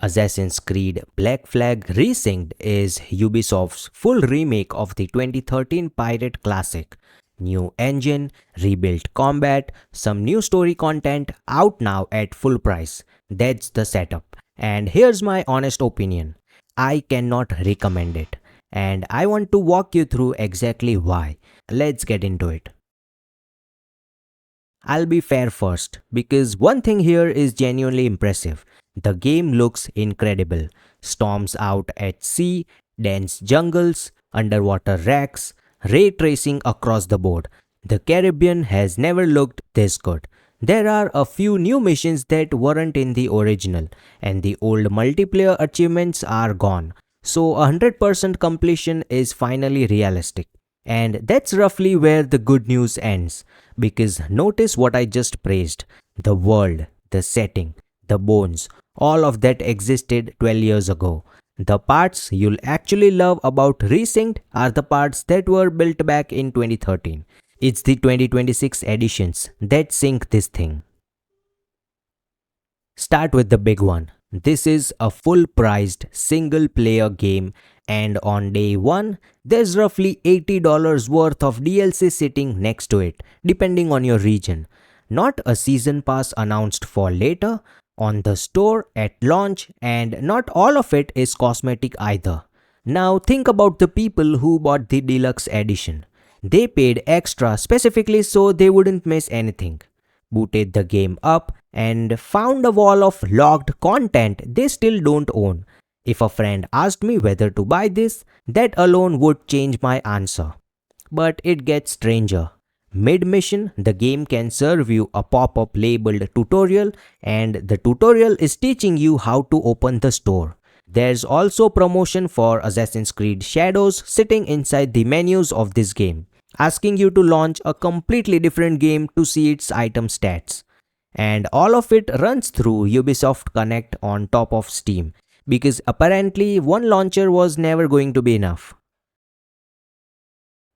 Assassin's Creed Black Flag Resynced is Ubisoft's full remake of the 2013 pirate classic. New engine, rebuilt combat, some new story content out now at full price. That's the setup. And here's my honest opinion. I cannot recommend it. And I want to walk you through exactly why. Let's get into it. I'll be fair first, because one thing here is genuinely impressive. The game looks incredible. Storms out at sea, dense jungles, underwater wrecks, ray tracing across the board. The Caribbean has never looked this good. There are a few new missions that weren't in the original, and the old multiplayer achievements are gone. So 100% completion is finally realistic. And that's roughly where the good news ends. Because notice what I just praised: the world, the setting, the bones, all of that existed 12 years ago. The parts you'll actually love about Resynced are the parts that were built back in 2013. It's the 2026 editions that sync this thing. Start with the big one. This is a full priced single player game, and on day 1, there's roughly $80 worth of DLC sitting next to it, depending on your region. Not a season pass announced for later, on the store at launch, and not all of it is cosmetic either. Now think about the people who bought the deluxe edition. They paid extra specifically so they wouldn't miss anything, booted the game up, and found a wall of logged content they still don't own. If a friend asked me whether to buy this, that alone would change my answer. But it gets stranger. Mid-mission, the game can serve you a pop-up labeled tutorial, and the tutorial is teaching you how to open the store. There's also promotion for Assassin's Creed Shadows sitting inside the menus of this game, asking you to launch a completely different game to see its item stats. And all of it runs through Ubisoft Connect on top of Steam, because apparently one launcher was never going to be enough.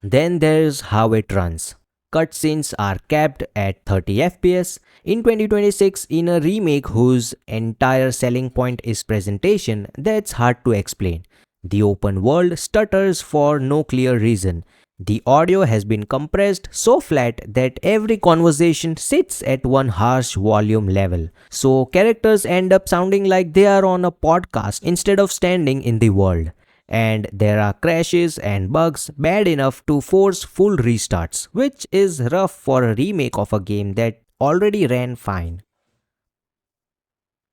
Then there's how it runs. Cutscenes are capped at 30 FPS. In 2026, in a remake whose entire selling point is presentation, that's hard to explain. The open world stutters for no clear reason. The audio has been compressed so flat that every conversation sits at one harsh volume level. So characters end up sounding like they are on a podcast instead of standing in the world. And there are crashes and bugs bad enough to force full restarts, which is rough for a remake of a game that already ran fine.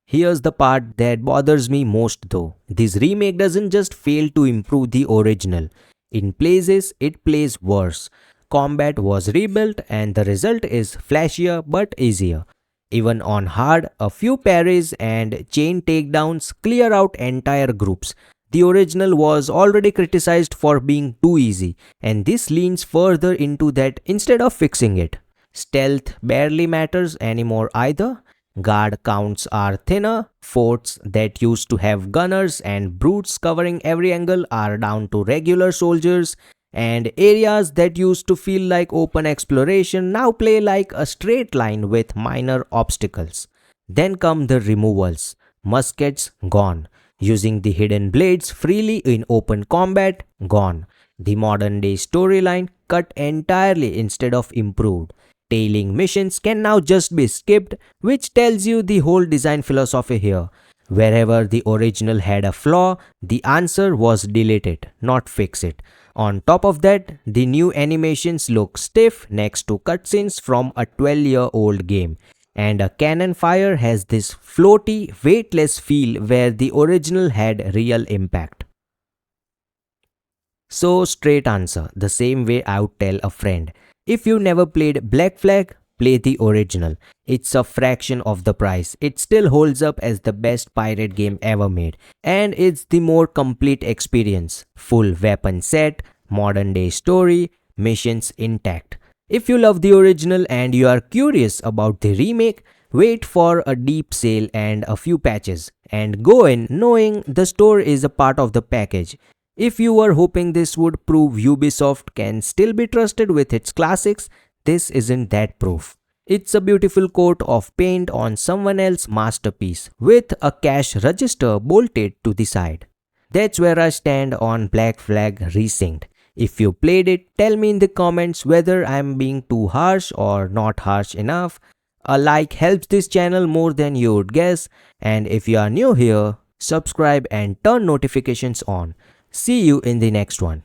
Here's the part that bothers me most though. This remake doesn't just fail to improve the original. In places, it plays worse. Combat was rebuilt and the result is flashier but easier. Even on hard, a few parries and chain takedowns clear out entire groups. The original was already criticized for being too easy, and this leans further into that instead of fixing it. Stealth barely matters anymore either. Guard counts are thinner, forts that used to have gunners and brutes covering every angle are down to regular soldiers, and areas that used to feel like open exploration now play like a straight line with minor obstacles. Then come the removals. Muskets gone. Using the hidden blades freely in open combat gone. The modern day storyline cut entirely instead of improved. Tailing missions can now just be skipped, which tells you the whole design philosophy here. Wherever the original had a flaw, the answer was delete it, not fix it. On top of that, the new animations look stiff next to cutscenes from a 12-year-old game. And a cannon fire has this floaty, weightless feel where the original had real impact. So straight answer, the same way I would tell a friend. If you never played Black Flag, play the original. It's a fraction of the price. It still holds up as the best pirate game ever made. And it's the more complete experience. Full weapon set, modern day story, missions intact. If you love the original and you are curious about the remake, wait for a deep sale and a few patches, and go in knowing the store is a part of the package. If you were hoping this would prove Ubisoft can still be trusted with its classics, this isn't that proof. It's a beautiful coat of paint on someone else's masterpiece with a cash register bolted to the side. That's where I stand on Black Flag Resynced. If you played it, tell me in the comments whether I'm being too harsh or not harsh enough. A like helps this channel more than you would guess, and if you are new here, subscribe and turn notifications on. See you in the next one.